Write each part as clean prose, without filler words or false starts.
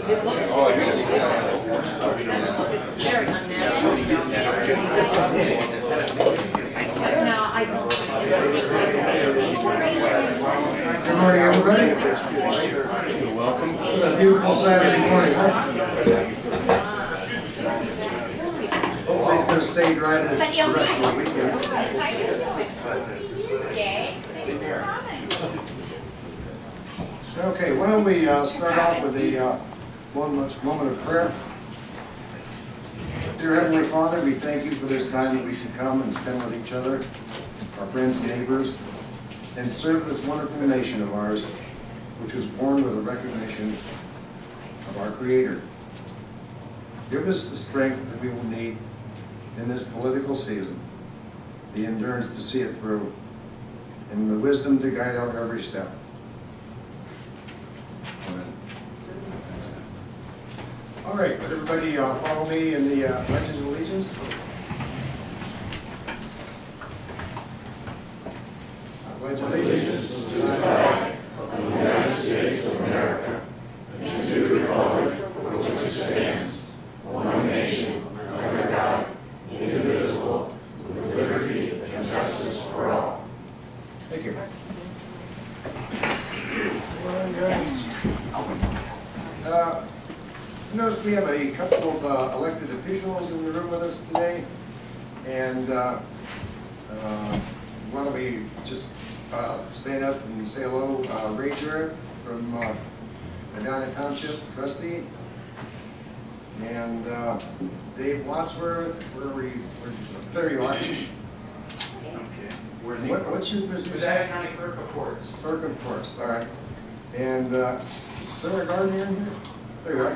It looks it's very unnatural. No, I don't. Good morning, everybody. You're welcome. It's a beautiful Saturday morning. Hopefully it's going to stay dry this the rest of the weekend. Okay, why don't we start off with a moment of prayer. Dear Heavenly Father, we thank you for this time that we can come and spend with each other, our friends and neighbors, and serve this wonderful nation of ours, which was born with a recognition of our Creator. Give us the strength that we will need in this political season, the endurance to see it through, and the wisdom to guide our every step. Amen. All right, would everybody follow me in the Pledge of Allegiance? I pledge allegiance to the flag of the United States of America and to the republic for which it stands, one nation, under God, indivisible, with liberty and justice for all. Thank you. Notice we have a couple of elected officials in the room with us today, and why don't we just stand up and say hello. Ray Jarrett from Medina Township, trustee, and Dave Wadsworth. There you are. What's your position? Medina County Clerk of Courts. Clerk of Courts, all right. And Sarah Gardner in here? There you are.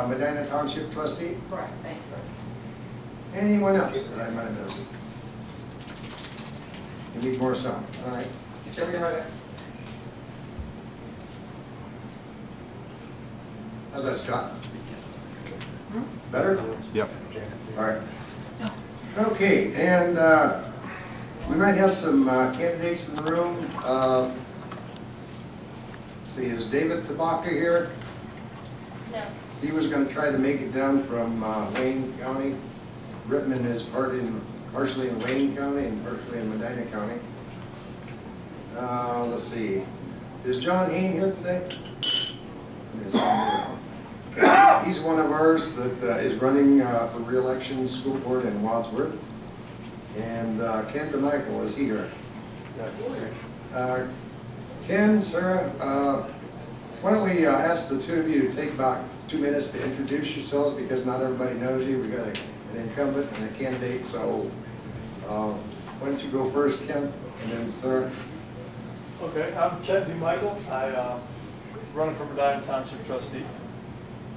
Medina Township trustee? Correct, thank you. Anyone else that I might have missed? We need more some. All right. Everybody right there. How's that, Scott? Better? Yep. All right. Okay, and we might have some candidates in the room. Let's see, is David Tabaka here? No. He was going to try to make it down from Wayne County. Rittman is partially in Wayne County and partially in Medina County. Let's see. Is John Hain here today? Okay. He's one of ours that is running for re-election school board in Wadsworth. And Ken DeMichael is here. Yes. Ken, Sarah, why don't we ask the two of you to take about 2 minutes to introduce yourselves, because not everybody knows you. We've got an incumbent and a candidate, so why don't you go first, Ken, and then Sarah. Okay, I'm Ken DeMichael. I'm running for Medina Township trustee.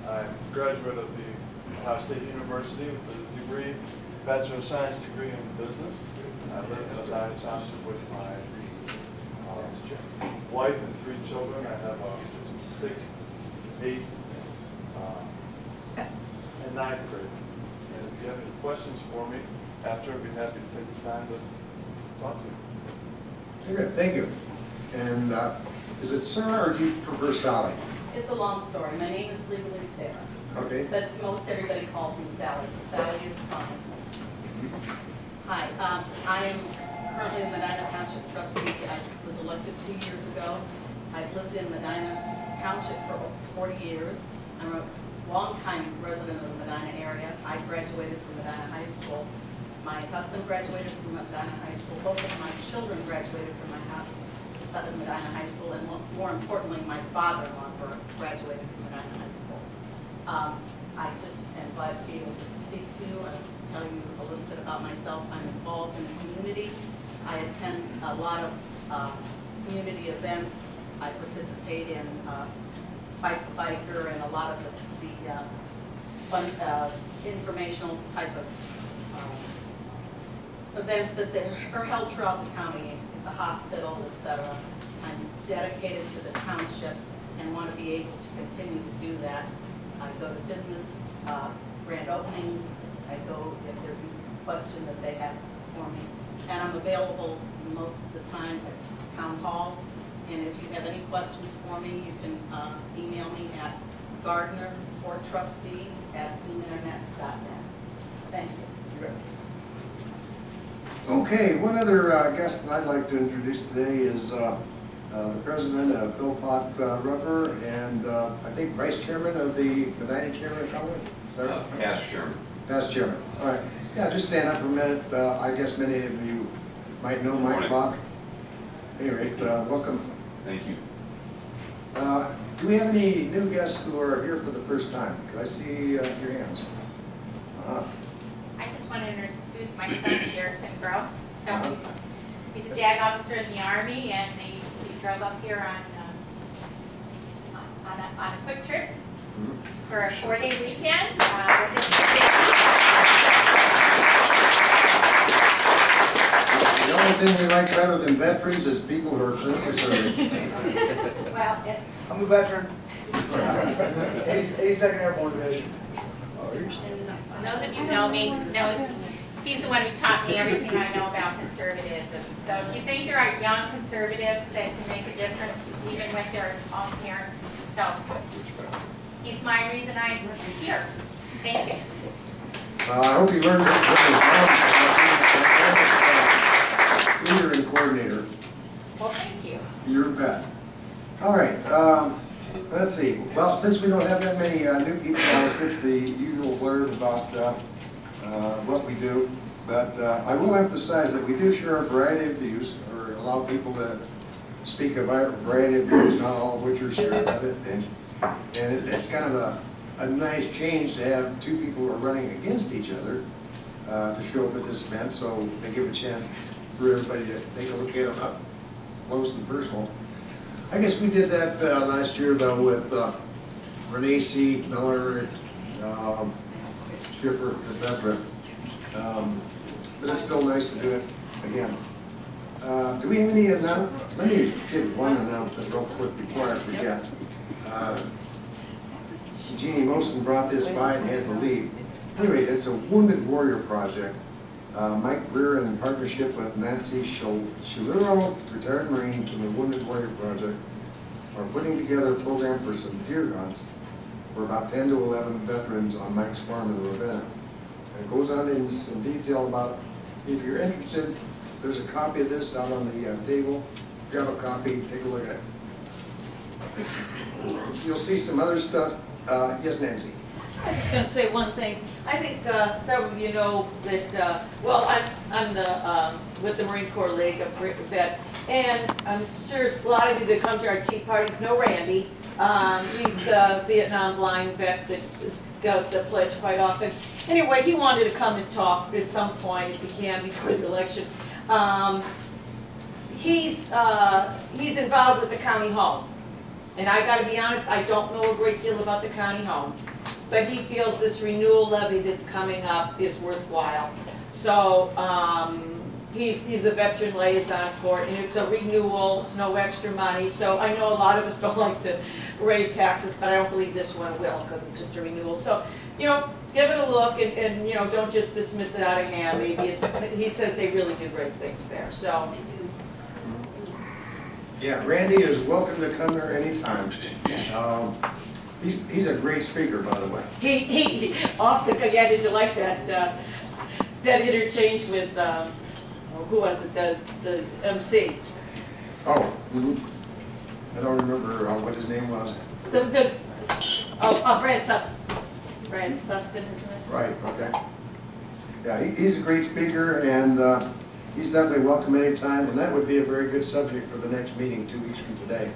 I'm a graduate of the Ohio State University with a degree, Bachelor of Science degree in business. I live in Medina Township with my wife and 3 children. I have a 6th, 8th, and 9th grade. And if you have any questions for me after, I'd be happy to take the time to talk to you. Good, thank you. And is it Sarah or do you prefer Sally? It's a long story. My name is legally Sarah. Okay. But most everybody calls me Sally, so Sally is fine. Hi, I am currently a Medina Township trustee. I was elected 2 years ago. I've lived in Medina Township for 40 years. I'm a long-time resident of the Medina area. I graduated from Medina High School. My husband graduated from Medina High School. Both of my children graduated from Medina High School, and more importantly, my father-in-law graduated from Medina High School. I just am glad to be able to speak to you and tell you a little bit about myself. I'm involved in the community. I attend a lot of community events. I participate in Bike to Biker and a lot of the fun, informational type of events that are held throughout the county, the hospital, etc. I'm dedicated to the township and want to be able to continue to do that. I go to business grand openings. I go if there's a question that they have for me. And I'm available most of the time at Town Hall. And if you have any questions for me, you can email me at Gardner for trustee@zoominternet.net. Thank you. Okay, one other guest that I'd like to introduce today is the president of Philpott Rubber and I think vice chairman of the Medina Chairman Company? Past chairman. Past chairman. All right. Yeah, just stand up for a minute. I guess many of you might know Mike Bach. At any rate, welcome. Thank you. Do we have any new guests who are here for the first time? Could I see your hands? I just want to introduce my son, Garrison Grow. So he's a JAG officer in the Army, and he drove up here on a quick trip for a 4-day weekend. The only thing we like better than veterans is people who are currently serving. Well, I'm a veteran. 82nd Airborne Division. those of you who know me know he's the one who taught me everything I know about conservatism. So if you think there are young conservatives that can make a difference even with their own parents, so he's my reason I'm here. Thank you. I hope you learned leader and coordinator. Well, thank you. You're bet. All right. Let's see. Well, since we don't have that many new people, I'll skip the usual blurb about what we do. But I will emphasize that we do share a variety of views, or allow people to speak about a variety of views, not all of which are shared of it. And it's kind of a nice change to have two people who are running against each other to show up at this event, so they give a chance for everybody to take a look at them up close and personal. I guess we did that last year though with Renee C., Miller, Schiffer, etc. But it's still nice to do it again. Do we have any announcements? Let me give one announcement real quick before I forget. Jeannie Mosen brought this by and had to leave. Anyway, it's a Wounded Warrior project. Mike Greer, in partnership with Nancy Shaluro, retired Marine from the Wounded Warrior Project, are putting together a program for some deer hunts for about 10 to 11 veterans on Mike's farm in Ravenna. And it goes on in some detail about, if you're interested, there's a copy of this out on the table. Grab a copy, take a look at it. You'll see some other stuff. Yes, Nancy. I was just going to say one thing. I think several of you know that, well, I'm with the Marine Corps League, a vet, and I'm sure a lot of you that come to our tea parties know Randy. He's the Vietnam blind vet that does the pledge quite often. Anyway, he wanted to come and talk at some point if he can before the election. He's involved with the county home. And I got to be honest, I don't know a great deal about the county home. But he feels this renewal levy that's coming up is worthwhile. So he's a veteran liaison for it, and it's a renewal, it's no extra money. So I know a lot of us don't like to raise taxes, but I don't believe this one will because it's just a renewal. So, you know, give it a look and you know, don't just dismiss it out of hand. Maybe it's, he says they really do great things there. So. Yeah, Randy is welcome to come there anytime. He's a great speaker, by the way. He often, yeah, did you like that that interchange with who was it, the MC? Oh, I don't remember what his name was. Brad Suskin, isn't it? Right. Okay. Yeah, he's a great speaker, and he's definitely welcome anytime. And that would be a very good subject for the next meeting 2 weeks from today.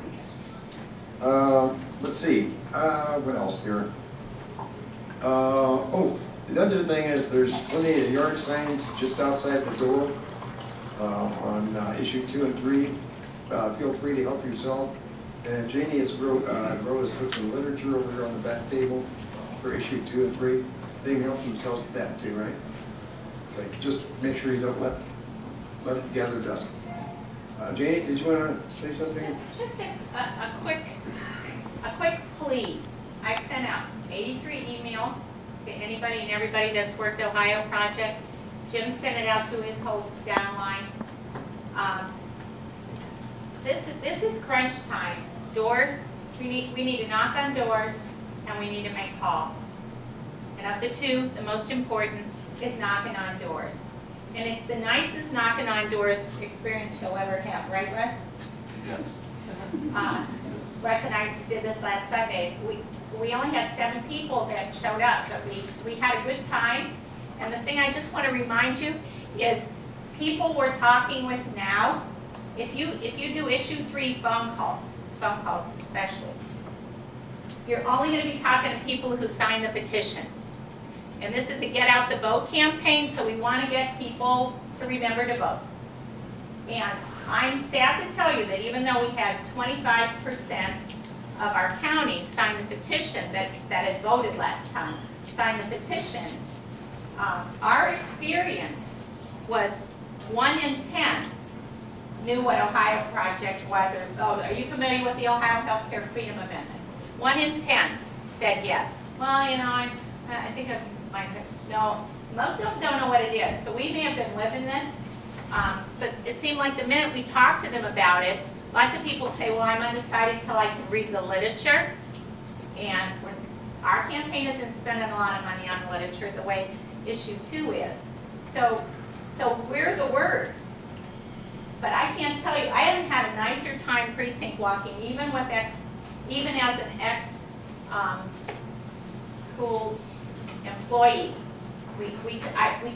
Let's see, what else here? Oh, the other thing is there's plenty of yard signs just outside the door on issue 2 and 3. Feel free to help yourself. And Janie has put some literature over here on the back table for issue 2 and 3. They can help themselves with that too, right? Like, just make sure you don't let it gather dust. Janie, did you want to say something? Just a quick plea. I've sent out 83 emails to anybody and everybody that's worked Ohio Project. Jim sent it out to his whole downline. This is crunch time. Doors, we need to knock on doors. and we need to make calls. And of the two, the most important is knocking on doors. And it's the nicest knocking on doors experience you'll ever have, right, Russ? Yes. Russ and I did this last Sunday. We only had 7 people that showed up, but we had a good time. And the thing I just want to remind you is people we're talking with now, if you do issue 3 phone calls especially, you're only going to be talking to people who signed the petition. And this is a Get Out the Vote campaign, so we want to get people to remember to vote. And I'm sad to tell you that even though we had 25% of our county sign the petition that had voted last time, sign the petition, our experience was 1 in 10 knew what Ohio Project was, or are you familiar with the Ohio Healthcare Freedom Amendment? 1 in 10 said yes. Well, you know, I think no, most of them don't know what it is. So we may have been living this, but it seemed like the minute we talked to them about it, lots of people say, well, I'm undecided until I can read the literature. And when our campaign isn't spending a lot of money on literature the way issue 2 is. So we're the word. But I can't tell you, I haven't had a nicer time precinct walking, even as an ex-school employee. We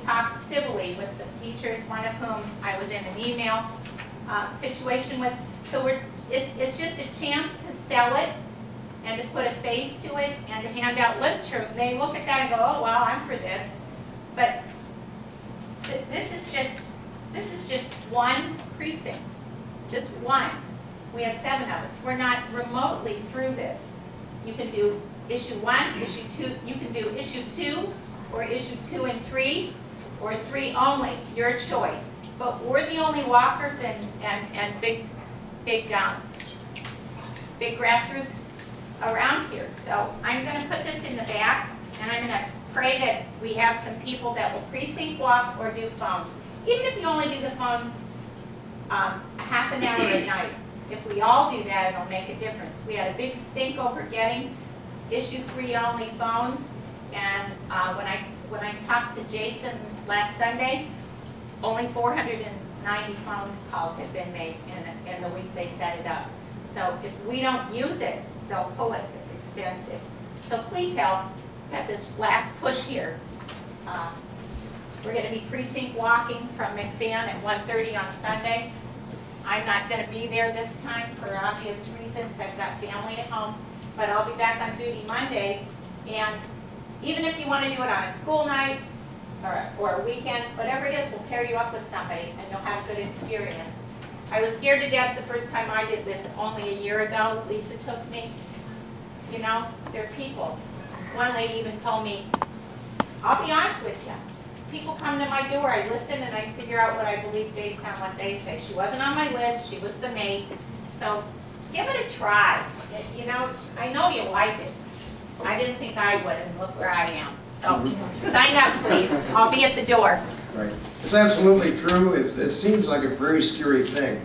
talked civilly with some teachers, one of whom I was in an email situation with. So it's just a chance to sell it and to put a face to it and to hand out literature. They look at that and go, oh, well, I'm for this. But this is just one precinct, just one. We had 7 of us. We're not remotely through this. You can do issue 1, issue 2. You can do issue 2 or issue 2 and 3 or 3 only, your choice. But we're the only walkers and big grassroots around here. So I'm going to put this in the back, and I'm going to pray that we have some people that will precinct walk or do phones. Even if you only do the phones a half an hour at night. If we all do that, it'll make a difference. We had a big stink over getting issue 3 only phones, and when I talked to Jason last Sunday, only 490 phone calls had been made in the week they set it up. So if we don't use it, they'll pull it. It's expensive. So please help at this last push here. We're going to be precinct walking from McFan at 1:30 on Sunday. I'm not going to be there this time for obvious reasons. I've got family at home, but I'll be back on duty Monday. And even if you want to do it on a school night or a weekend, whatever it is, we'll pair you up with somebody and you'll have good experience. I was scared to death the first time I did this only a year ago. Lisa took me. You know, they're people. One lady even told me, I'll be honest with you. People come to my door, I listen, and I figure out what I believe based on what they say. She wasn't on my list, she was the mate. So give it a try. You know, I know you like it. I didn't think I would, and look where I am. So sign up, please. I'll be at the door. Right. It's absolutely true. It seems like a very scary thing.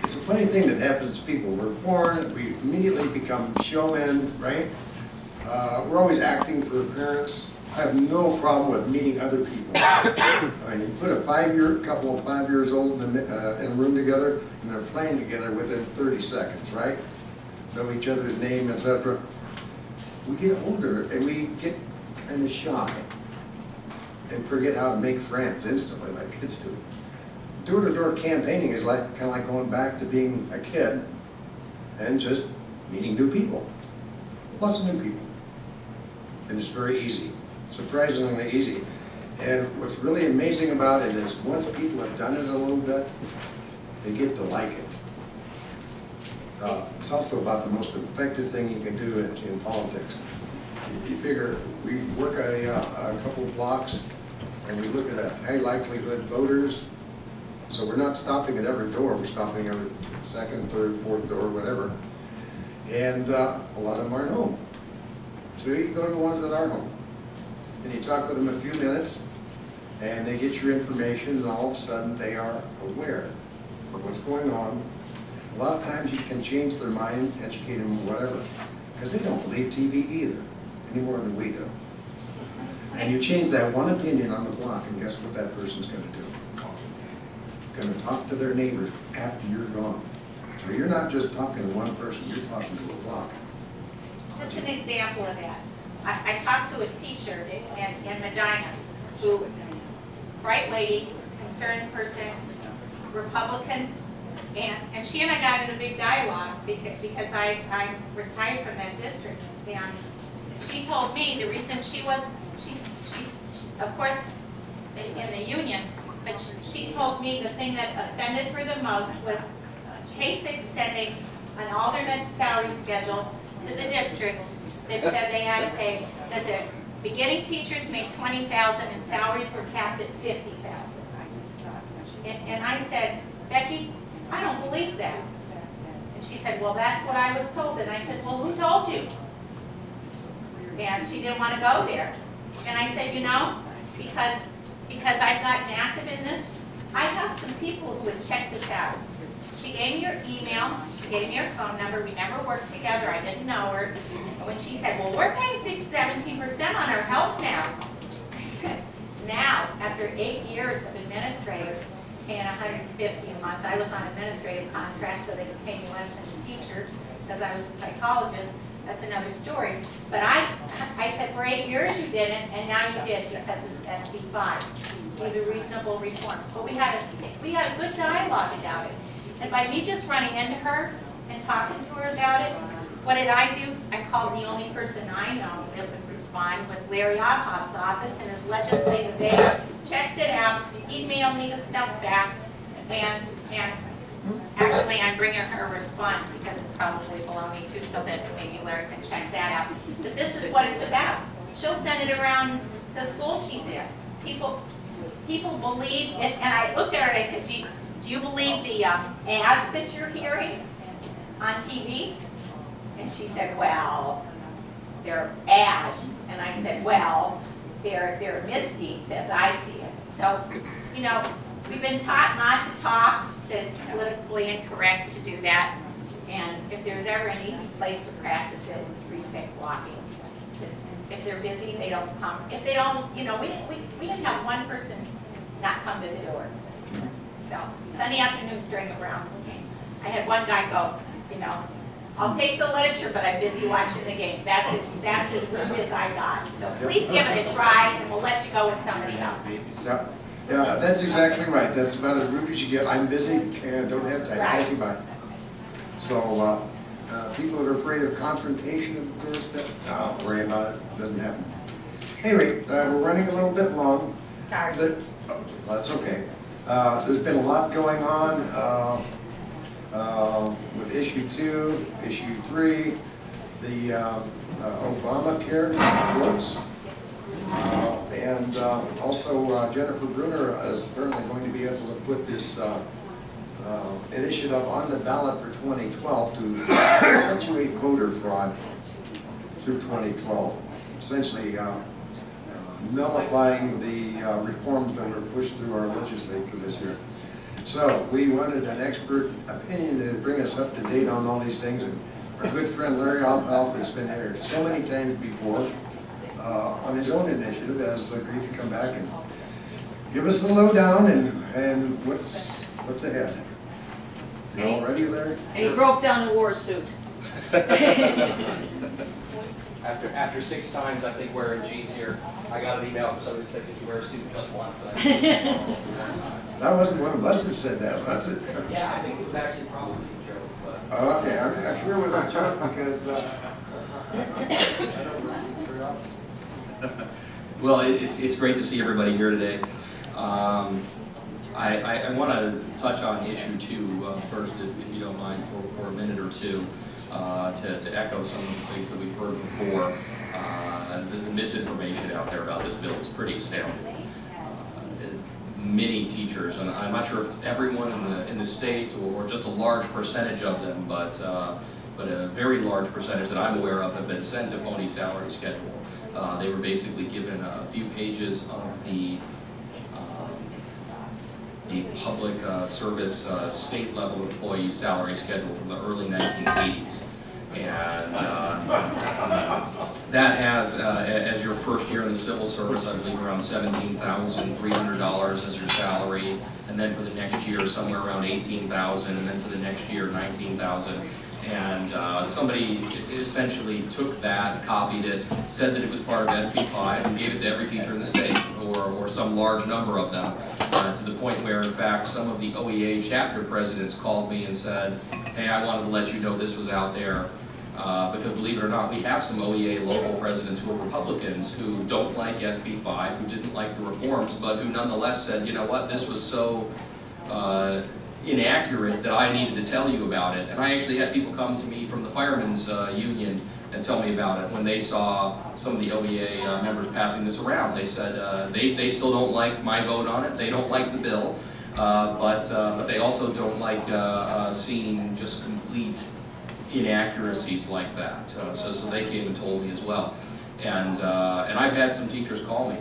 It's a funny thing that happens to people. We're born, we immediately become showmen, right? We're always acting for parents. I have no problem with meeting other people. I mean, you put a couple of 5 years old in a room together, and they're playing together within 30 seconds, right? Know each other's name, etc. We get older, and we get kind of shy and forget how to make friends instantly, like kids do. Door-to-door campaigning is kind of like going back to being a kid and just meeting new people. Lots of new people. And it's very easy. Surprisingly easy. And what's really amazing about it is once people have done it a little bit, they get to like it. It's also about the most effective thing you can do in politics. You figure we work a couple of blocks and we look at a high likelihood voters. So we're not stopping at every door, we're stopping every second, third, fourth door, whatever. And a lot of them aren't home. So you go to the ones that are home. And you talk with them a few minutes, and they get your information, and all of a sudden they are aware of what's going on. A lot of times you can change their mind, educate them, whatever. because they don't believe TV either, any more than we do. And you change that one opinion on the block, and guess what that person's gonna do? Gonna talk to their neighbors after you're gone. So you're not just talking to one person, you're talking to a block. Just an example of that. I talked to a teacher in Medina who, bright lady, concerned person, Republican, and she and I got in a big dialogue because I'm retired from that district. And she told me the reason she's of course in the union, but she told me the thing that offended her the most was K-6 sending an alternate salary schedule to the districts that said they had to pay, that the beginning teachers made $20,000 and salaries were capped at $50,000. And I said, Becky, I don't believe that. And she said, well, that's what I was told. And I said, well, who told you? And she didn't want to go there. And I said, you know, because I've gotten active in this, I have some people who would check this out. She gave me her email, she gave me her phone number, we never worked together, I didn't know her. And when she said, well, we're paying 17% on our health now. I said, now, after 8 years of administrators paying $150 a month, I was on administrative contract so they could pay me less than a teacher because I was a psychologist. That's another story. But I said, for 8 years you didn't, and now you did because it's SB 5. These are reasonable reforms. But we had a good dialogue about it. And by me just running into her and talking to her about it, what did I do? I called the only person I know that would respond was Larry Obhof's office and his legislative aide, checked it out, emailed me the stuff back, and actually I'm bringing her a response because it's probably below me too, so that maybe Larry can check that out. But this is what it's about. She'll send it around the school she's in. People believe, and I looked at her and I said, do you believe the ads that you're hearing on TV? And she said, well, they're ads. And I said, well, they're misdeeds as I see it. So, you know, we've been taught not to talk, that it's politically incorrect to do that. And if there's ever an easy place to practice it, it's recess blocking. Because if they're busy, they don't come. If they don't, you know, we didn't have one person not come to the door. So, Sunday afternoons during the Browns game, I had one guy go, you know, I'll take the literature, but I'm busy watching the game. That's as rude as I got. So please give it a try, and we'll let you go with somebody else. Yeah, that's exactly right. That's about as rude as you get. I'm busy and don't have time. Right. Thank you, bye. So, people that are afraid of confrontation, of course, don't worry about it. It doesn't happen. Anyway, we're running a little bit long. Sorry. That's okay. There's been a lot going on with issue 2, issue 3, the Obamacare quotes, and also Jennifer Bruner is apparently going to be able to put this initiative on the ballot for 2012 to perpetuate voter fraud through 2012, essentially nullifying the reforms that were pushed through our legislature this year. So we wanted an expert opinion to bring us up to date on all these things. And our good friend Larry Obhof, that's been here so many times before on his own initiative, has agreed to come back and give us the lowdown and what's ahead. You all ready, Larry? And he broke down the war suit. After 6 times, I think, wearing jeans here, I got an email from somebody that said, "Did you wear a suit just once?" That wasn't one of us that said that, was it? Yeah, I think it was actually probably a joke, but. Oh, okay, I'm sure it was a joke because. Well, it's great to see everybody here today. I want to touch on issue 2 first, if you don't mind, for a minute or two, to echo some of the things that we've heard before. The misinformation out there about this bill is pretty astounding. Many teachers, and I'm not sure if it's everyone in the state or just a large percentage of them, but a very large percentage that I'm aware of have been sent a phony salary schedule. They were basically given a few pages of the public service state level employee salary schedule from the early 1980s. And that has, as your first year in the civil service, I believe around $17,300 as your salary, and then for the next year somewhere around $18,000, and then for the next year $19,000. And somebody essentially took that, copied it, said that it was part of SB 5, and gave it to every teacher in the state, or some large number of them, to the point where, in fact, some of the OEA chapter presidents called me and said, hey, I wanted to let you know this was out there, because believe it or not, we have some OEA local presidents who are Republicans who don't like SB 5, who didn't like the reforms, but who nonetheless said, you know what, this was so inaccurate that I needed to tell you about it. And I actually had people come to me from the Firemen's Union and tell me about it when they saw some of the OEA members passing this around. They said they still don't like my vote on it, they don't like the bill, but they also don't like seeing just complete inaccuracies like that. So they came and told me as well. And I've had some teachers call me,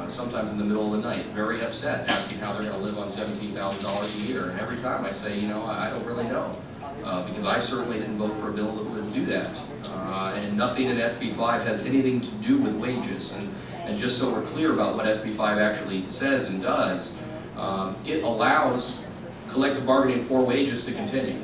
sometimes in the middle of the night, very upset, asking how they're going to live on $17,000 a year. And every time I say, you know, I don't really know, because I certainly didn't vote for a bill that would do that. And nothing in SB 5 has anything to do with wages. And just so we're clear about what SB 5 actually says and does, it allows collective bargaining for wages to continue.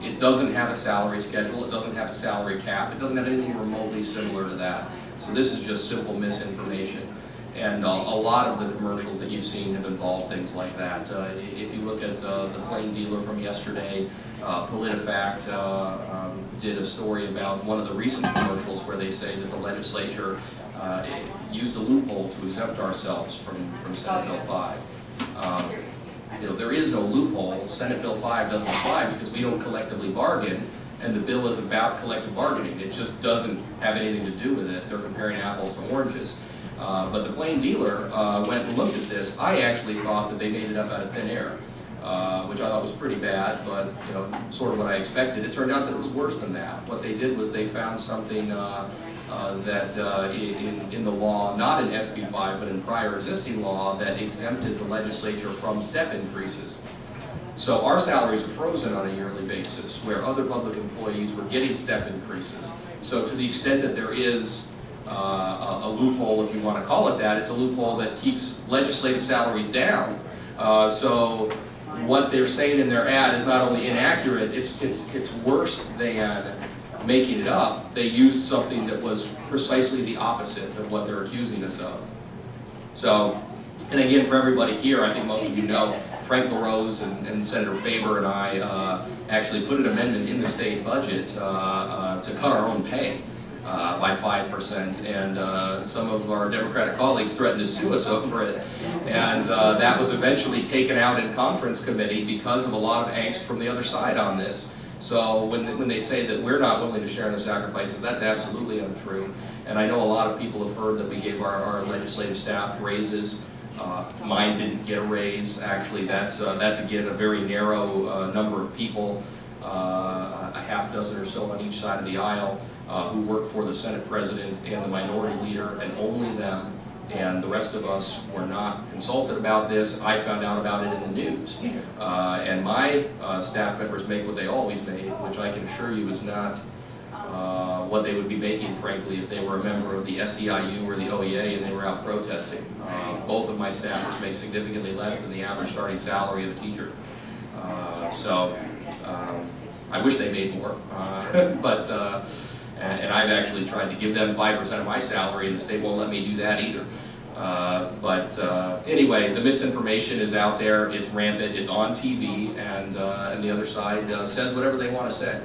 It doesn't have a salary schedule, it doesn't have a salary cap, it doesn't have anything remotely similar to that. So this is just simple misinformation. And a lot of the commercials that you've seen have involved things like that. If you look at the Plain Dealer from yesterday, PolitiFact did a story about one of the recent commercials where they say that the legislature used a loophole to exempt ourselves from Senate Bill 5. You know, there is no loophole. Senate Bill 5 doesn't apply because we don't collectively bargain, and the bill is about collective bargaining. It just doesn't have anything to do with it. They're comparing apples to oranges. But the Plain Dealer went and looked at this. I actually thought that they made it up out of thin air, which I thought was pretty bad, but you know, sort of what I expected. It turned out that it was worse than that. What they did was they found something that in the law, not in SB 5, but in prior existing law, that exempted the legislature from step increases. So our salaries are frozen on a yearly basis, where other public employees were getting step increases. So to the extent that there is a loophole, if you want to call it that, it's a loophole that keeps legislative salaries down. So what they're saying in their ad is not only inaccurate, it's worse than making it up. They used something that was precisely the opposite of what they're accusing us of. So, and again, for everybody here, I think most of you know, Frank LaRose and Senator Faber and I actually put an amendment in the state budget to cut our own pay by 5%, and some of our Democratic colleagues threatened to sue us over it, and that was eventually taken out in conference committee because of a lot of angst from the other side on this. So when they say that we're not willing to share in the sacrifices, that's absolutely untrue. And I know a lot of people have heard that we gave our legislative staff raises. Mine didn't get a raise. Actually, that's again a very narrow number of people, a half dozen or so on each side of the aisle, who work for the Senate President and the Minority Leader, and only them. And the rest of us were not consulted about this. I found out about it in the news. And my staff members make what they always made, which I can assure you is not what they would be making, frankly, if they were a member of the SEIU or the OEA and they were out protesting. Both of my staffers make significantly less than the average starting salary of a teacher. I wish they made more, and I've actually tried to give them 5% of my salary, and the state won't let me do that either. Anyway, the misinformation is out there, it's rampant, it's on TV, and the other side says whatever they want to say.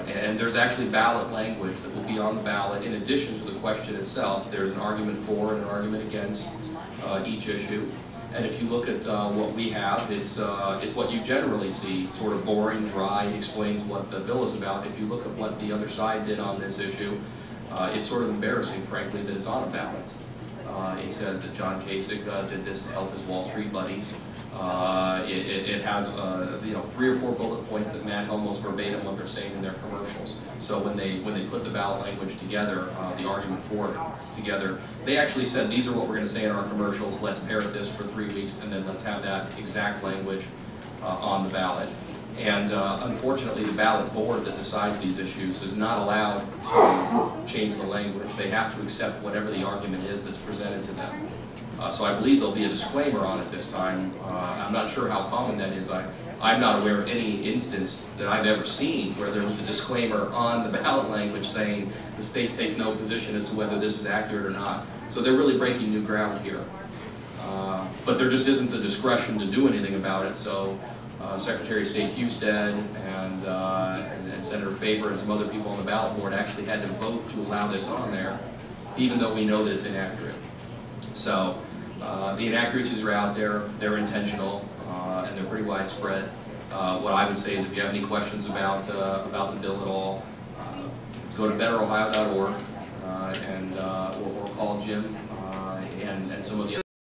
And there's actually ballot language that will be on the ballot in addition to the question itself. There's an argument for and an argument against each issue. And if you look at what we have, it's what you generally see, sort of boring, dry, explains what the bill is about. If you look at what the other side did on this issue, it's sort of embarrassing, frankly, that it's on a ballot. It says that John Kasich did this to help his Wall Street buddies. It has 3 or 4 bullet points that match almost verbatim what they're saying in their commercials. So when they put the ballot language together, the argument for it together, they actually said these are what we're going to say in our commercials. Let's parrot this for 3 weeks, and then let's have that exact language on the ballot. And unfortunately, the ballot board that decides these issues is not allowed to change the language. They have to accept whatever the argument is that's presented to them. So I believe there'll be a disclaimer on it this time. I'm not sure how common that is. I'm not aware of any instance that I've ever seen where there was a disclaimer on the ballot language saying the state takes no position as to whether this is accurate or not. So they're really breaking new ground here. But there just isn't the discretion to do anything about it. So Secretary of State Husted and Senator Faber and some other people on the ballot board actually had to vote to allow this on there, even though we know that it's inaccurate. So the inaccuracies are out there, they're intentional, and they're pretty widespread. What I would say is if you have any questions about the bill at all, go to betterohio.org or call Jim and some of the other